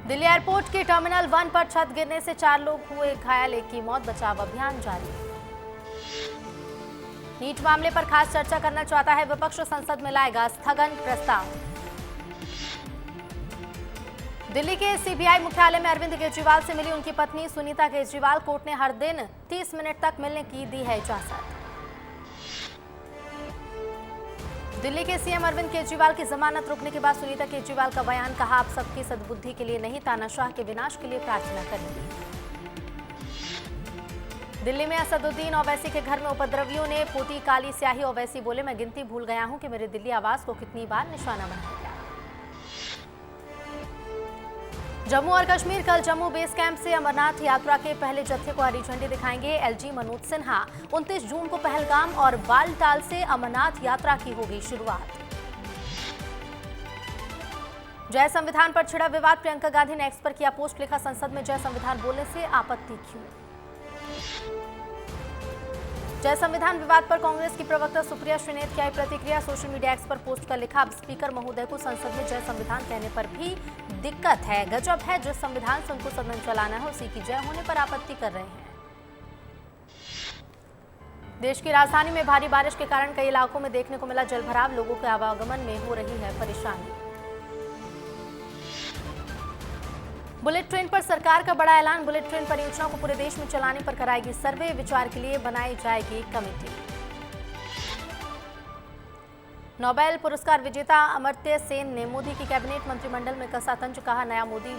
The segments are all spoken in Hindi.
दिल्ली एयरपोर्ट के टर्मिनल 1 पर छत गिरने से 4 लोग हुए घायल, एक की मौत। बचाव अभियान जारी। नीट मामले पर खास चर्चा करना चाहता है विपक्ष, संसद में लाएगा स्थगन प्रस्ताव। दिल्ली के सीबीआई मुख्यालय में अरविंद केजरीवाल से मिली उनकी पत्नी सुनीता केजरीवाल। कोर्ट ने हर दिन 30 मिनट तक मिलने की दी है इजाजत। दिल्ली के सीएम अरविंद केजरीवाल की जमानत रुकने के बाद सुनीता केजरीवाल का बयान, कहा आप सबकी सद्बुद्धि के लिए नहीं, तानाशाह के विनाश के लिए प्रार्थना करेंगी। दिल्ली में असदुद्दीन ओवैसी के घर में उपद्रवियों ने पोती काली स्याही। ओवैसी बोले, मैं गिनती भूल गया हूं कि मेरे दिल्ली आवास को कितनी बार निशाना बनाया गया। जम्मू और कश्मीर कल जम्मू बेस कैंप से अमरनाथ यात्रा के पहले जत्थे को हरी झंडी दिखाएंगे एलजी मनोज सिन्हा। 29 जून को पहलगाम और बालटाल से अमरनाथ यात्रा की होगी शुरुआत। जय संविधान पर छिड़ा विवाद, प्रियंका गांधी ने एक्स पर किया पोस्ट, लिखा संसद में जय संविधान बोलने से आपत्ति क्यों। जय संविधान विवाद पर कांग्रेस की प्रवक्ता सुप्रिया श्रीनेत की आई प्रतिक्रिया, सोशल मीडिया एक्स पर पोस्ट कर लिखा, अब स्पीकर महोदय को संसद में जय संविधान कहने पर भी दिक्कत है। गजब है, जिस संविधान से उनको सदन चलाना है उसी की जय होने पर आपत्ति कर रहे हैं। देश की राजधानी में भारी बारिश के कारण कई इलाकों में देखने को मिला जलभराव, लोगों के आवागमन में हो रही है परेशानी। बुलेट ट्रेन पर सरकार का बड़ा ऐलान, बुलेट ट्रेन परियोजना को पूरे देश में चलाने पर कराएगी सर्वे, विचार के लिए बनाई जाएगी कमेटी। नोबेल पुरस्कार विजेता अमर्त्य सेन ने मोदी की कैबिनेट मंत्रिमंडल में कसा तंज, कहा नया मोदी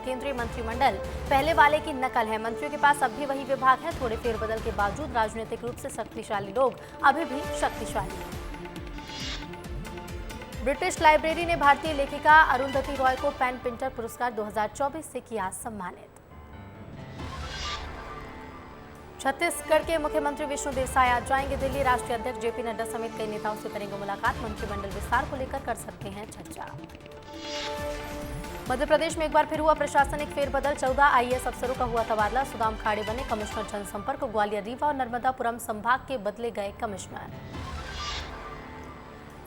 केंद्रीय मंत्रिमंडल पहले वाले की नकल है। मंत्रियों के पास अब भी वही विभाग है, थोड़े फेरबदल के बावजूद राजनीतिक रूप से शक्तिशाली लोग अभी भी शक्तिशाली हैं। ब्रिटिश लाइब्रेरी ने भारतीय लेखिका अरुंधति रॉय को पेन पिंटर पुरस्कार 2024 से किया सम्मानित। छत्तीसगढ़ के मुख्यमंत्री विष्णुदेव साय आज जाएंगे दिल्ली, राष्ट्रीय अध्यक्ष जेपी नड्डा समेत कई नेताओं से करेंगे मुलाकात, मंत्रिमंडल विस्तार को लेकर कर सकते हैं चर्चा। मध्य प्रदेश में एक बार फिर हुआ प्रशासनिक फेरबदल, 14 आईएएस अफसरों का हुआ तबादला, सुदाम खाड़े बने कमिश्नर जनसंपर्क, ग्वालियर, रीवा और नर्मदापुरम संभाग के बदले गए कमिश्नर।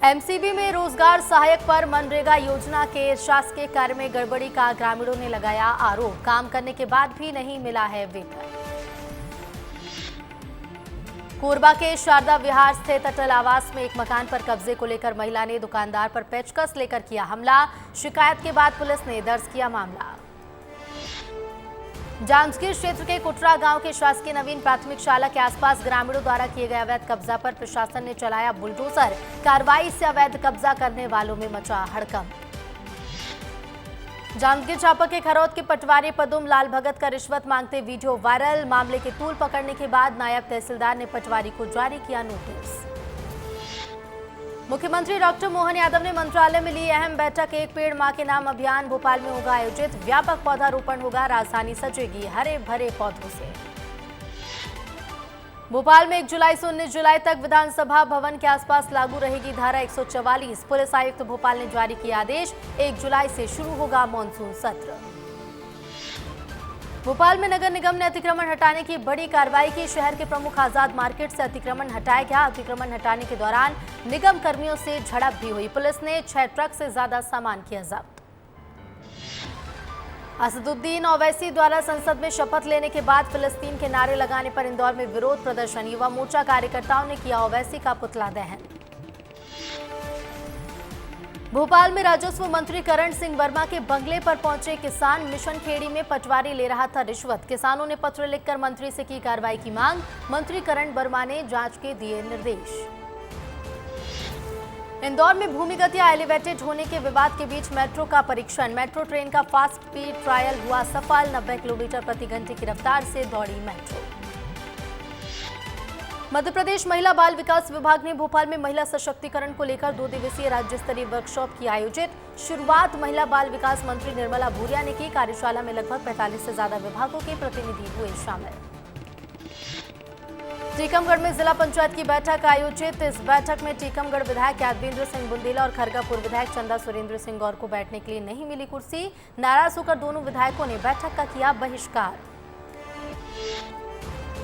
एमसीबी में रोजगार सहायक पर मनरेगा योजना के शासकीय कार्य में गड़बड़ी का ग्रामीणों ने लगाया आरोप, काम करने के बाद भी नहीं मिला है वेतन। कोरबा के शारदा विहार स्थित अटल आवास में एक मकान पर कब्जे को लेकर महिला ने दुकानदार पर पेचकस लेकर किया हमला, शिकायत के बाद पुलिस ने दर्ज किया मामला। जांजगीर क्षेत्र के कुटरा गांव के शासकीय नवीन प्राथमिक शाला के आसपास ग्रामीणों द्वारा किए गए अवैध कब्जा पर प्रशासन ने चलाया बुलडोजर, कार्रवाई से अवैध कब्जा करने वालों में मचा हड़कंप। जांजगीर चांपा के खरौद के पटवारी पदुम लाल भगत का रिश्वत मांगते वीडियो वायरल, मामले के तूल पकड़ने के बाद नायब तहसीलदार ने पटवारी को जारी किया नोटिस। मुख्यमंत्री डॉक्टर मोहन यादव ने मंत्रालय में ली अहम बैठक, एक पेड़ मां के नाम अभियान भोपाल में होगा आयोजित, व्यापक पौधारोपण होगा, राजधानी सजेगी हरे भरे पौधों से। भोपाल में 1 जुलाई से 19 जुलाई तक विधानसभा भवन के आसपास लागू रहेगी धारा 144, पुलिस आयुक्त भोपाल ने जारी किया आदेश, 1 जुलाई से शुरू होगा मानसून सत्र। भोपाल में नगर निगम ने अतिक्रमण हटाने की बड़ी कार्रवाई की, शहर के प्रमुख आजाद मार्केट से अतिक्रमण हटाया गया। अतिक्रमण हटाने के दौरान निगम कर्मियों से झड़प भी हुई, पुलिस ने 6 ट्रक से ज्यादा सामान किया जब्त। असदुद्दीन ओवैसी द्वारा संसद में शपथ लेने के बाद फिलिस्तीन के नारे लगाने पर इंदौर में विरोध प्रदर्शन, युवा मोर्चा कार्यकर्ताओं ने किया ओवैसी का पुतला दहन। भोपाल में राजस्व मंत्री करण सिंह वर्मा के बंगले पर पहुंचे किसान, मिशन खेड़ी में पटवारी ले रहा था रिश्वत, किसानों ने पत्र लिखकर मंत्री से की कार्रवाई की मांग, मंत्री करण वर्मा ने जांच के दिए निर्देश। इंदौर में भूमिगत या एलिवेटेड होने के विवाद के बीच मेट्रो का परीक्षण, मेट्रो ट्रेन का फास्ट स्पीड ट्रायल हुआ सफल, 90 किलोमीटर प्रति घंटे की रफ्तार से दौड़ी मेट्रो। मध्य प्रदेश महिला बाल विकास विभाग ने भोपाल में महिला सशक्तिकरण को लेकर 2 दिवसीय राज्य स्तरीय वर्कशॉप की आयोजित, शुरुआत महिला बाल विकास मंत्री निर्मला भूरिया ने की, कार्यशाला में लगभग 45 से ज्यादा विभागों के प्रतिनिधि हुए शामिल। टीकमगढ़ में जिला पंचायत की बैठक आयोजित, इस बैठक में टीकमगढ़ विधायक यादवेंद्र सिंह बुंदेला और खरगापुर विधायक चंदा सुरेंद्र सिंह गौर को बैठने के लिए नहीं मिली कुर्सी, नाराज होकर दोनों विधायकों ने बैठक का किया बहिष्कार।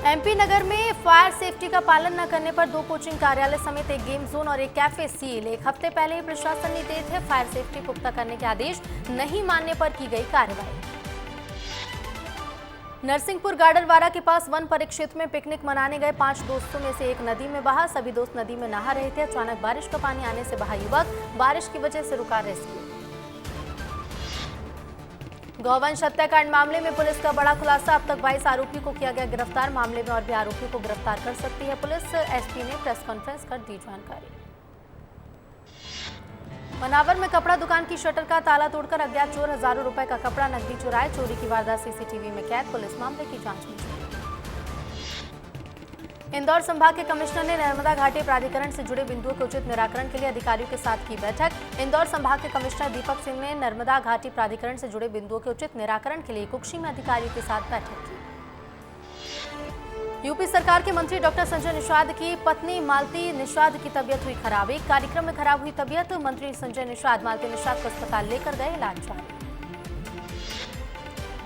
एमपी नगर में फायर सेफ्टी का पालन न करने पर 2 कोचिंग कार्यालय समेत एक गेम जोन और एक कैफे सील। एक हफ्ते पहले ही प्रशासन ने दिए थे फायर सेफ्टी पुख्ता करने के आदेश, नहीं मानने पर की गई कार्रवाई। नरसिंहपुर गाडरवारा के पास वन परिक्षेत्र में पिकनिक मनाने गए 5 दोस्तों में से एक नदी में बहा। सभी दोस्त नदी में नहा रहे थे। अचानक बारिश का पानी आने से बहा युवक, बारिश की वजह से रुका रेस्क्यू। गौवंश हत्याकांड मामले में पुलिस का बड़ा खुलासा, अब तक 22 आरोपियों को किया गया गिरफ्तार। मामले में और भी आरोपियों को गिरफ्तार कर सकती है पुलिस। एसपी ने प्रेस कॉन्फ्रेंस कर दी जानकारी। मनावर में कपड़ा दुकान की शटर का ताला तोड़कर अज्ञात चोर हजारों रुपए का कपड़ा नकदी चुराए। चोरी की वारदात सीसीटीवी में कैद, पुलिस मामले की जांच में जुटी। इंदौर संभाग के कमिश्नर ने नर्मदा घाटी प्राधिकरण से जुड़े बिंदुओं के उचित निराकरण के लिए अधिकारियों के साथ की बैठक। इंदौर संभाग के कमिश्नर दीपक सिंह ने नर्मदा घाटी प्राधिकरण से जुड़े बिंदुओं के उचित निराकरण के लिए कुक्षी में अधिकारियों के साथ बैठक की। यूपी सरकार के मंत्री डॉक्टर संजय निषाद की पत्नी मालती निषाद की तबीयत हुई खराब। एक कार्यक्रम में खराब हुई तबीयत, मंत्री संजय निषाद मालती निषाद को अस्पताल लेकर गए, इलाज जारी।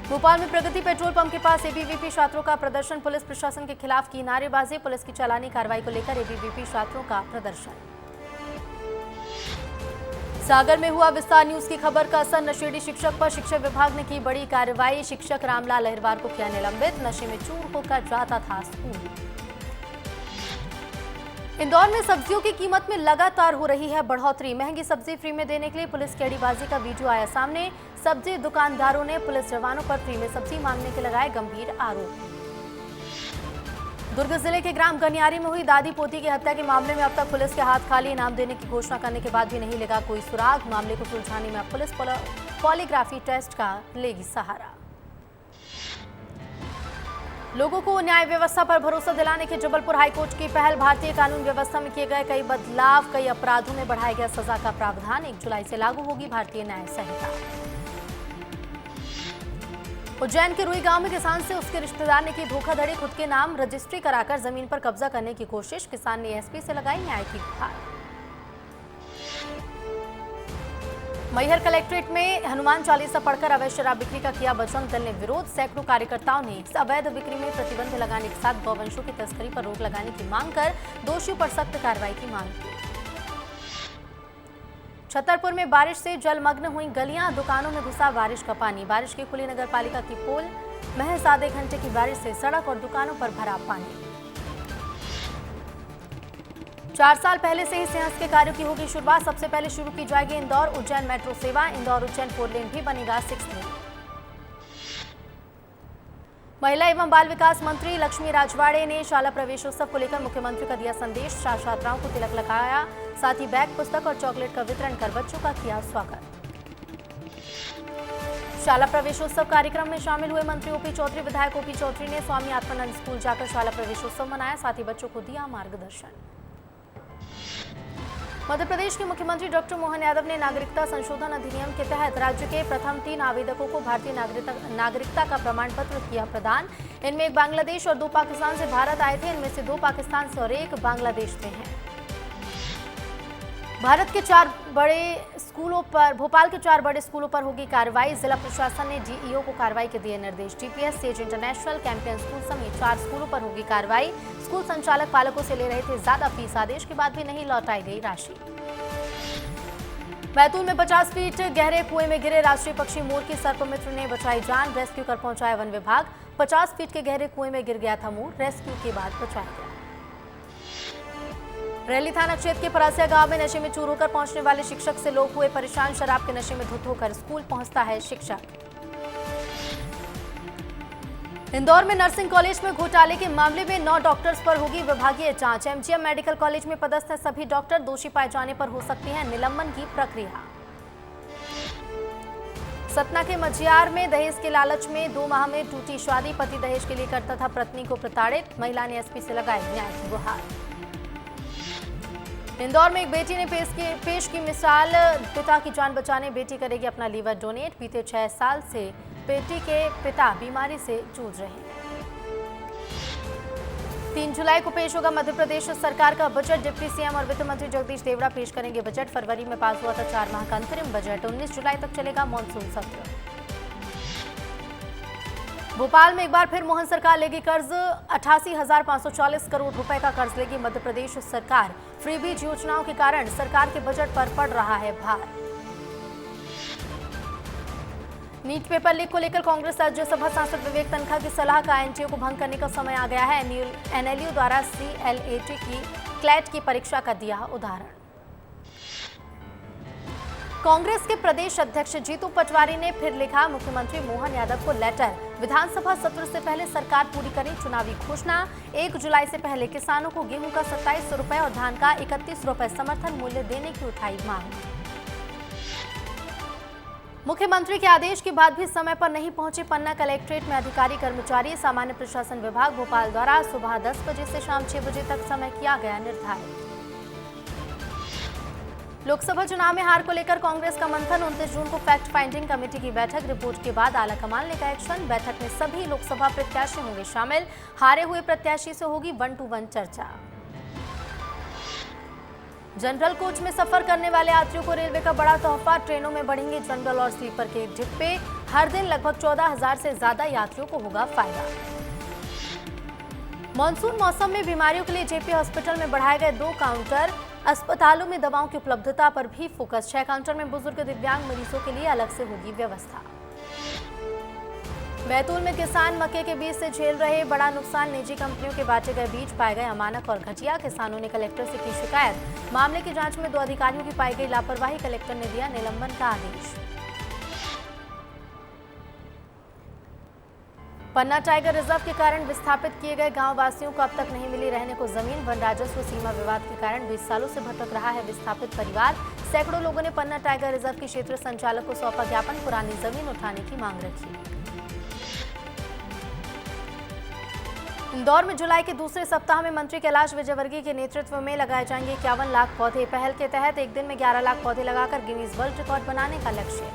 भोपाल में प्रगति पेट्रोल पंप के पास एबीवीपी छात्रों का प्रदर्शन, पुलिस प्रशासन के खिलाफ की नारेबाजी। पुलिस की चालानी कार्रवाई को लेकर एबीवीपी छात्रों का प्रदर्शन। सागर में हुआ विस्तार न्यूज की खबर का असर, नशेड़ी शिक्षक पर शिक्षा विभाग ने की बड़ी कार्रवाई। शिक्षक रामलाल अहिरवार को किया निलंबित, नशे में चूर होकर जाता था स्कूल। इंदौर में सब्जियों की कीमत में लगातार हो रही है बढ़ोतरी। महंगी सब्जी फ्री में देने के लिए पुलिस की अड़ीबाजी का वीडियो आया सामने। सब्जी दुकानदारों ने पुलिस जवानों पर फ्री में सब्जी मांगने के लगाए गंभीर आरोप। दुर्ग जिले के ग्राम गनियारी में हुई दादी पोती की हत्या के मामले में अब तक पुलिस के हाथ खाली। इनाम देने की घोषणा करने के बाद भी नहीं लगा कोई सुराग। मामले को सुलझाने में अब पुलिस पॉलीग्राफी टेस्ट का लेगी सहारा। लोगों को न्याय व्यवस्था पर भरोसा दिलाने के जबलपुर हाईकोर्ट की पहल। भारतीय कानून व्यवस्था में किए गए कई बदलाव, कई अपराधों में बढ़ाया गया सजा का प्रावधान। 1 जुलाई से लागू होगी भारतीय न्याय संहिता। उज्जैन के रुई गांव में किसान से उसके रिश्तेदार ने की धोखाधड़ी, खुद के नाम रजिस्ट्री कराकर जमीन पर कब्जा करने की कोशिश। किसान ने एसपी से लगाई न्याय की गुहार। मैहर कलेक्ट्रेट में हनुमान चालीसा पढ़कर अवैध शराब बिक्री का किया बजरंग दल ने विरोध। सैकड़ों कार्यकर्ताओं ने इस अवैध बिक्री में प्रतिबंध लगाने के साथ गौवंशों की तस्करी पर रोक लगाने की मांग कर दोषियों पर सख्त कार्रवाई की मांग की। छतरपुर में बारिश से जलमग्न हुई गलियां, दुकानों में घुसा बारिश का पानी। बारिश की खुली नगर पालिका की पोल, महज आधे घंटे की बारिश से सड़क और दुकानों पर भरा पानी। 4 साल पहले से ही सेहत के कार्यों की होगी शुरुआत। सबसे पहले शुरू की जाएगी इंदौर उज्जैन मेट्रो सेवा। इंदौर उज्जैन 4 लेन भी बनेगा 6 लेन। महिला एवं बाल विकास मंत्री लक्ष्मी राजवाड़े ने शाला प्रवेशोत्सव को लेकर मुख्यमंत्री का दिया संदेश। छात्राओं को तिलक लगाया, साथ ही बैग, पुस्तक और चॉकलेट का वितरण कर बच्चों का किया स्वागत। शाला प्रवेशोत्सव कार्यक्रम में शामिल हुए मंत्री ओपी चौधरी। विधायक ओपी चौधरी ने स्वामी आत्मानंद स्कूल जाकर शाला प्रवेशोत्सव मनाया, साथ ही बच्चों को दिया मार्गदर्शन। मध्य प्रदेश के मुख्यमंत्री डॉक्टर मोहन यादव ने नागरिकता संशोधन अधिनियम के तहत राज्य के प्रथम 3 आवेदकों को भारतीय नागरिकता का प्रमाण पत्र किया प्रदान। इनमें 1 बांग्लादेश और 2 पाकिस्तान से भारत आए थे। इनमें से 2 पाकिस्तान से और 1 बांग्लादेश से हैं। भारत के 4 बड़े स्कूलों पर, भोपाल के 4 बड़े स्कूलों पर होगी कार्रवाई। जिला प्रशासन ने डीईओ को कार्रवाई के दिए निर्देश। GPS, Sage International, Campion school समेत 4 स्कूलों पर होगी कार्रवाई। स्कूल संचालक पालकों से ले रहे थे ज्यादा फीस, आदेश के बाद भी नहीं लौटाई गई राशि। बैतूल में 50 फीट गहरे कुएं में गिरे राष्ट्रीय पक्षी मोर की सर्पमित्र ने बचाई जान। रेस्क्यू कर पहुंचाया वन विभाग। 50 फीट के गहरे कुएं में गिर गया था मोर, रेस्क्यू के बाद बचाया गया। रैली थाना क्षेत्र के परासिया गांव में नशे में चूर होकर पहुंचने वाले शिक्षक से लोग हुए परेशान। शराब के नशे में धुत होकर स्कूल पहुंचता है शिक्षक। इंदौर में नर्सिंग कॉलेज में घोटाले के मामले में 9 डॉक्टर्स पर होगी विभागीय जांच। एमजीएम मेडिकल कॉलेज में पदस्थ सभी डॉक्टर, दोषी पाए जाने पर हो सकती है निलंबन की प्रक्रिया। सतना के मझियार में दहेज के लालच में 2 माह में टूटी शादी। पति दहेज के लिए करता था पत्नी को प्रताड़ित। महिला ने एसपी से लगाई न्याय की गुहार। इंदौर में एक बेटी ने पेश की मिसाल। पिता की जान बचाने बेटी करेगी अपना लीवर डोनेट। बीते 6 साल से बेटी के पिता बीमारी से जूझ रहे हैं। 3 जुलाई को पेश होगा मध्य प्रदेश सरकार का बजट। डिप्टी सीएम और वित्त मंत्री जगदीश देवड़ा पेश करेंगे बजट। फरवरी में पास हुआ था 4 माह का अंतरिम बजट। 19 जुलाई तक चलेगा मानसून सत्र। भोपाल में एक बार फिर मोहन सरकार लेगी कर्ज। 88,540 करोड़ रुपए का कर्ज लेगी मध्य प्रदेश सरकार। फ्रीबीज योजनाओं के कारण सरकार के बजट पर पड़ रहा है भार। नीट पेपर लीक को लेकर कांग्रेस राज्यसभा सांसद विवेक तन्खा की सलाह का एनटीए को भंग करने का समय आ गया है। एनएलयू द्वारा सीएलएटी की क्लैट की परीक्षा का दिया उदाहरण। कांग्रेस के प्रदेश अध्यक्ष जीतू पटवारी ने फिर लिखा मुख्यमंत्री मोहन यादव को लेटर। विधानसभा सत्र से पहले सरकार पूरी करे चुनावी घोषणा। 1 जुलाई से पहले किसानों को गेहूं का 2700 रुपए और धान का 31 रुपए समर्थन मूल्य देने की उठाई मांग। मुख्यमंत्री के आदेश के बाद भी समय पर नहीं पहुंचे पन्ना कलेक्ट्रेट में अधिकारी कर्मचारी। सामान्य प्रशासन विभाग भोपाल द्वारा सुबह 10 बजे से शाम 6 बजे तक समय किया गया निर्धारित। लोकसभा चुनाव में हार को लेकर कांग्रेस का मंथन। 29 जून को फैक्ट फाइंडिंग कमेटी की बैठक। रिपोर्ट के बाद आलाकमान लेगा एक्शन। बैठक में सभी लोकसभा प्रत्याशी होंगे शामिल। हारे हुए प्रत्याशी से होगी 1-to-1 चर्चा। जनरल कोच में सफर करने वाले यात्रियों को रेलवे का बड़ा तोहफा। ट्रेनों में बढ़ेंगे जनरल और स्लीपर के डिब्बे। हर दिन लगभग 14,000 से ज्यादा यात्रियों को होगा फायदा। मानसून मौसम में बीमारियों के लिए जेपी हॉस्पिटल में बढ़ाए गए 2 काउंटर। अस्पतालों में दवाओं की उपलब्धता पर भी फोकस। 6 काउंटर में बुजुर्ग दिव्यांग मरीजों के लिए अलग से होगी व्यवस्था। बैतूल में किसान मक्के के बीज से झेल रहे बड़ा नुकसान। निजी कंपनियों के बांटे गए बीज पाए गए अमानक और घटिया। किसानों ने कलेक्टर से की शिकायत। मामले की जांच में 2 अधिकारियों की पाई गई लापरवाही। कलेक्टर ने दिया निलंबन का आदेश। पन्ना टाइगर रिजर्व के कारण विस्थापित किए गए गांव वासियों को अब तक नहीं मिली रहने को जमीन। वन राजस्व सीमा विवाद के कारण 20 सालों से भटक रहा है विस्थापित परिवार। सैकड़ों लोगों ने पन्ना टाइगर रिजर्व के क्षेत्र संचालक को सौंपा ज्ञापन। पुरानी जमीन उठाने की मांग रखी। इंदौर में जुलाई के दूसरे सप्ताह में मंत्री कैलाश विजयवर्गीय के नेतृत्व में लगाए जाएंगे 51 लाख पौधे। पहल के तहत एक दिन में 11 लाख पौधे लगाकर गिनीज वर्ल्ड रिकॉर्ड बनाने का लक्ष्य।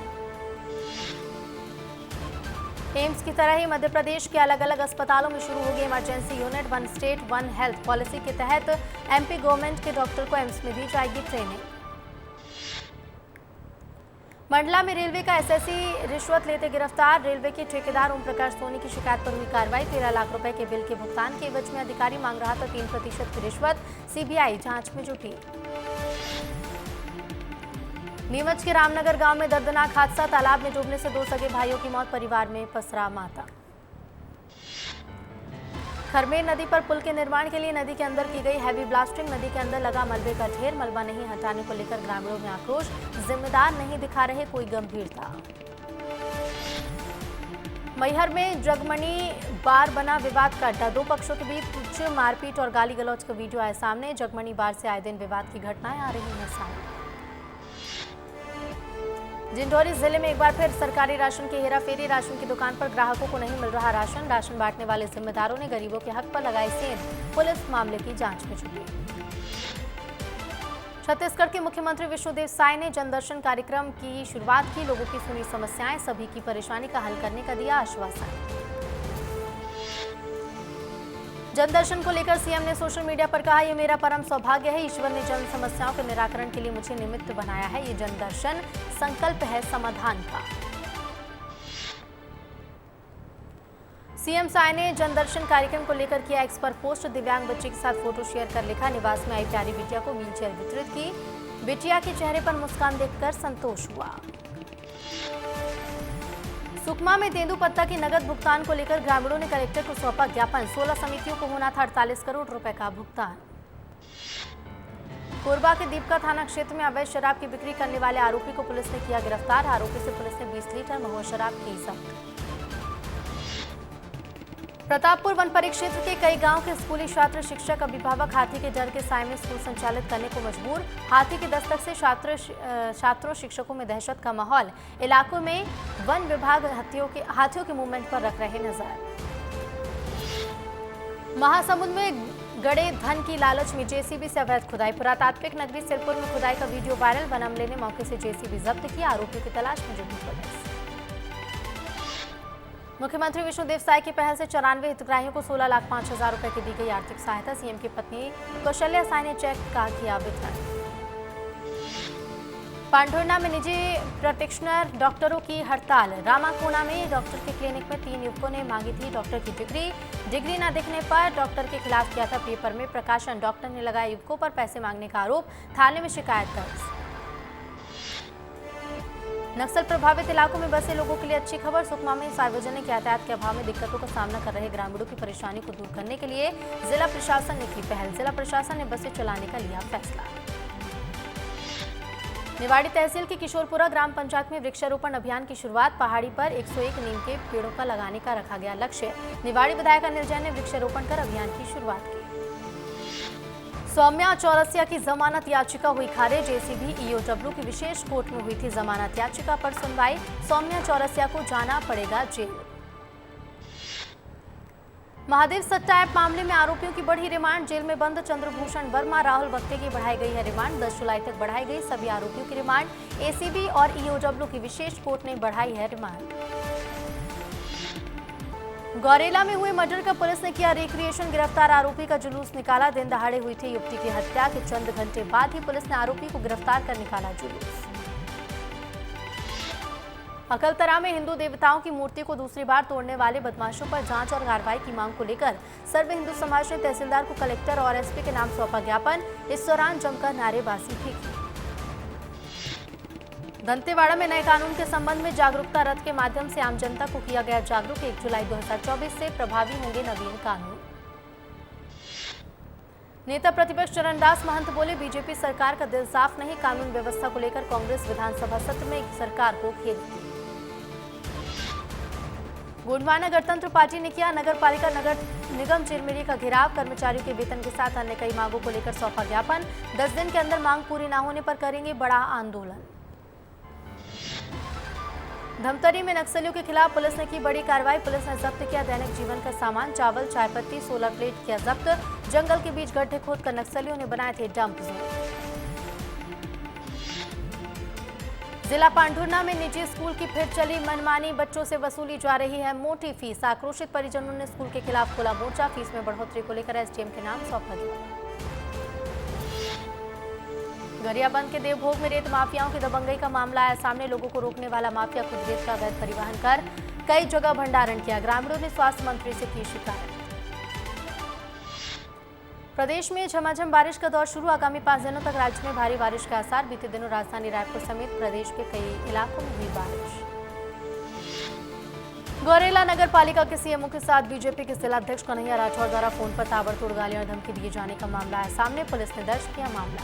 एम्स की तरह ही मध्य प्रदेश के अलग अलग अस्पतालों में शुरू होगी emergency unit. 1 state 1 health policy के तहत एमपी गवर्नमेंट के डॉक्टर को एम्स में दी जाएगी ट्रेनिंग। मंडला में रेलवे का एसएससी रिश्वत लेते गिरफ्तार। रेलवे के ठेकेदार ओम प्रकाश सोनी की शिकायत पर हुई कार्रवाई। 13 लाख रुपए के बिल के भुगतान के एवज में अधिकारी मांग रहा था 3% की रिश्वत। सीबीआई जांच में जुटी। नीमच के रामनगर गांव में दर्दनाक हादसा। तालाब में डूबने से 2 सगे भाइयों की मौत। परिवार में पसरा माता। खरमेर नदी पर पुल के निर्माण के लिए नदी के अंदर की गई हैवी ब्लास्टिंग। नदी के अंदर लगा मलबे का ढेर। मलबा नहीं हटाने को लेकर ग्रामीणों में आक्रोश। जिम्मेदार नहीं दिखा रहे कोई गंभीरता। मैहर में जगमणी बार बना विवाद का अड्डा। 2 पक्षों के बीच मारपीट और गाली गलौज का वीडियो आया सामने। जगमणी बार से आए दिन विवाद की घटनाएं आ रही हैं सामने। डिंडोरी जिले में एक बार फिर सरकारी राशन की हेराफेरी। राशन की दुकान पर ग्राहकों को नहीं मिल रहा राशन। राशन बांटने वाले जिम्मेदारों ने गरीबों के हक पर लगाई सेंध। पुलिस मामले की जांच में जुटी। छत्तीसगढ़ के मुख्यमंत्री विष्णुदेव साय ने जनदर्शन कार्यक्रम की शुरुआत की। लोगों की सुनी समस्याएं, सभी की परेशानी का हल करने का दिया आश्वासन। जनदर्शन को लेकर सीएम ने सोशल मीडिया पर कहा, यह मेरा परम सौभाग्य है। ईश्वर ने जन समस्याओं के निराकरण के लिए मुझे निमित्त बनाया है। ये जनदर्शन संकल्प है समाधान का। सीएम साय ने जनदर्शन कार्यक्रम को लेकर किया एक्स पर पोस्ट। दिव्यांग बच्चे के साथ फोटो शेयर कर लिखा, निवास में आई प्यारी बिटिया को व्हीलचेयर वितरित की। बिटिया के चेहरे पर मुस्कान देखकर संतोष हुआ। सुकमा में तेंदुपत्ता की नगद भुगतान को लेकर ग्रामीणों ने कलेक्टर को सौंपा ज्ञापन। 16 समितियों को होना था 48 करोड़ रुपए का भुगतान। कोरबा के दीपका थाना क्षेत्र में अवैध शराब की बिक्री करने वाले आरोपी को पुलिस ने किया गिरफ्तार। आरोपी से पुलिस ने 20 लीटर महुआ शराब की जब्त। प्रतापपुर वन परिक्षेत्र के कई गांव के स्कूली छात्र, शिक्षक, अभिभावक हाथी के डर के साए में स्कूल संचालित करने को मजबूर। हाथी की दस्तक से छात्रों शिक्षकों में दहशत का माहौल। इलाकों में वन विभाग हाथियों के मूवमेंट पर रख रहे नजर। महासमुंद में गड़े धन की लालच में जेसीबी से अवैध खुदाई। पुरातात्विक नगरी सिरपुर में खुदाई का वीडियो वायरल। वन अमले ने मौके से जेसीबी जब्त किया। आरोपियों की तलाश में जुटी पुलिस। मुख्यमंत्री विष्णुदेव साय की पहल से 94 हितग्राहियों को 16,05,000 रुपए की दी गई आर्थिक सहायता। सीएम की पत्नी कौशल्या साय ने चेक का किया वितरण। पांढुर्णा में निजी प्रैक्टिशनर डॉक्टरों की हड़ताल। रामाकोना में डॉक्टर के क्लिनिक में 3 युवकों ने मांगी थी डॉक्टर की डिग्री न दिखने पर डॉक्टर के खिलाफ किया था पेपर में प्रकाशन। डॉक्टर ने लगाया युवकों पर पैसे मांगने का आरोप, थाने में शिकायत दर्ज। नक्सल प्रभावित इलाकों में बसे लोगों के लिए अच्छी खबर। सुकमा में सार्वजनिक यातायात के अभाव में दिक्कतों का सामना कर रहे ग्रामीणों की परेशानी को दूर करने के लिए जिला प्रशासन ने की पहल। जिला प्रशासन ने बसें चलाने का लिया फैसला। निवाड़ी तहसील की किशोरपुरा ग्राम पंचायत में वृक्षारोपण अभियान की शुरुआत। पहाड़ी पर 101 नीम के पेड़ों का लगाने का रखा गया लक्ष्य। निवाड़ी विधायक अनिल जैन ने वृक्षारोपण कर अभियान की शुरुआत की। सौम्या चौरसिया की जमानत याचिका हुई खारिज। एसीबी ईओडब्ल्यू की विशेष कोर्ट में हुई थी जमानत याचिका पर सुनवाई। सौम्या चौरसिया को जाना पड़ेगा जेल। महादेव सट्टा ऐप मामले में आरोपियों की बढ़ी रिमांड। जेल में बंद चंद्रभूषण वर्मा, राहुल बख्ते की बढ़ाई गई है रिमांड। 10 जुलाई तक बढ़ाई गई सभी आरोपियों की रिमांड। एसीबी और ईओडब्ल्यू की विशेष कोर्ट ने बढ़ाई है रिमांड। गौरेला में हुए मर्डर का पुलिस ने किया रिक्रिएशन। गिरफ्तार आरोपी का जुलूस निकाला। दिन दहाड़े हुई थी युवती की हत्या के चंद घंटे बाद ही पुलिस ने आरोपी को गिरफ्तार कर निकाला जुलूस। अकलतरा में हिंदू देवताओं की मूर्ति को दूसरी बार तोड़ने वाले बदमाशों पर जांच और कार्रवाई की मांग को लेकर सर्व हिंदू समाज ने तहसीलदार को कलेक्टर और एसपी के नाम सौंपा ज्ञापन। इस दौरान जमकर नारेबाजी भी की। दंतेवाड़ा में नए कानून के संबंध में जागरूकता रथ के माध्यम से आम जनता को किया गया जागरूक। 1 जुलाई 2024 से प्रभावी होंगे नवीन कानून। नेता प्रतिपक्ष चरणदास महंत बोले, बीजेपी सरकार का दिल साफ नहीं। कानून व्यवस्था को लेकर कांग्रेस विधानसभा सत्र में सरकार को घेरी। गोंडवाना गणतंत्र पार्टी ने किया नगर पालिका नगर निगम चिरमिरी का घेराव। कर्मचारियों के वेतन के साथ अन्य कई मांगों को लेकर सौंपा ज्ञापन। 10 दिन के अंदर मांग पूरी न होने पर करेंगे बड़ा आंदोलन। धमतरी में नक्सलियों के खिलाफ पुलिस ने की बड़ी कार्रवाई। पुलिस ने जब्त किया दैनिक जीवन का सामान, चावल, चाय पत्ती, सोलर प्लेट किया जब्त। जंगल के बीच गड्ढे खोदकर नक्सलियों ने बनाए थे डंप जोन। जिला पांढुर्णा में निजी स्कूल की फिर चली मनमानी। बच्चों से वसूली जा रही है मोटी फीस। आक्रोशित परिजनों ने स्कूल के खिलाफ खोला मोर्चा। फीस में बढ़ोतरी को लेकर एसडीएम के नाम सौंपा गया। गरियाबंद के देवभोग में रेत माफियाओं की दबंगई का मामला आया सामने। लोगों को रोकने वाला माफिया खुद रेत का अवैध परिवहन कर कई जगह भंडारण किया। ग्रामीणों ने स्वास्थ्य मंत्री से की शिकायत। प्रदेश में झमाझम बारिश का दौर शुरू। आगामी 5 दिनों तक राज्य में भारी बारिश का आसार। बीते दिनों राजधानी रायपुर समेत प्रदेश के कई इलाकों में हुई बारिश। गौरेला नगर पालिका के सीएमओ के साथ बीजेपी के जिलाध्यक्ष कन्हैया राठौर द्वारा फोन पर ताबड़तोड़ गालियां और धमकी दिए जाने का मामला आया सामने। पुलिस ने दर्ज किया मामला।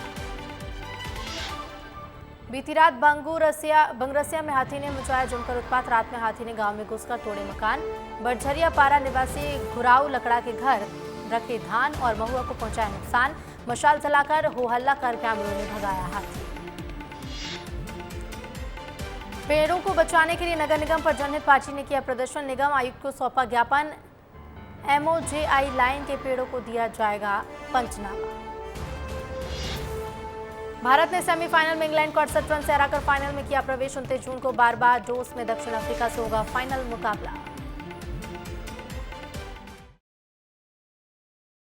बीती रात बंगरसिया में हाथी ने मचाया जमकर उत्पात। रात में हाथी ने गांव में घुसकर तोड़े मकान। बड़झरिया पारा निवासी घुराऊ लकड़ा के घर रखे धान और महुआ को पहुंचाया नुकसान। मशाल जलाकर हो हल्ला कर ग्रामीणों ने भगाया हाथी। पेड़ों को बचाने के लिए नगर निगम पर जनहित पार्टी ने किया प्रदर्शन। निगम आयुक्त को सौंपा ज्ञापन। एमओजेआई लाइन के पेड़ों को दिया जाएगा पंचनामा। भारत ने सेमीफाइनल में इंग्लैंड को 68 रन से हराकर फाइनल में किया प्रवेश। 29 जून को बारबाडोस में दक्षिण अफ्रीका से होगा फाइनल मुकाबला।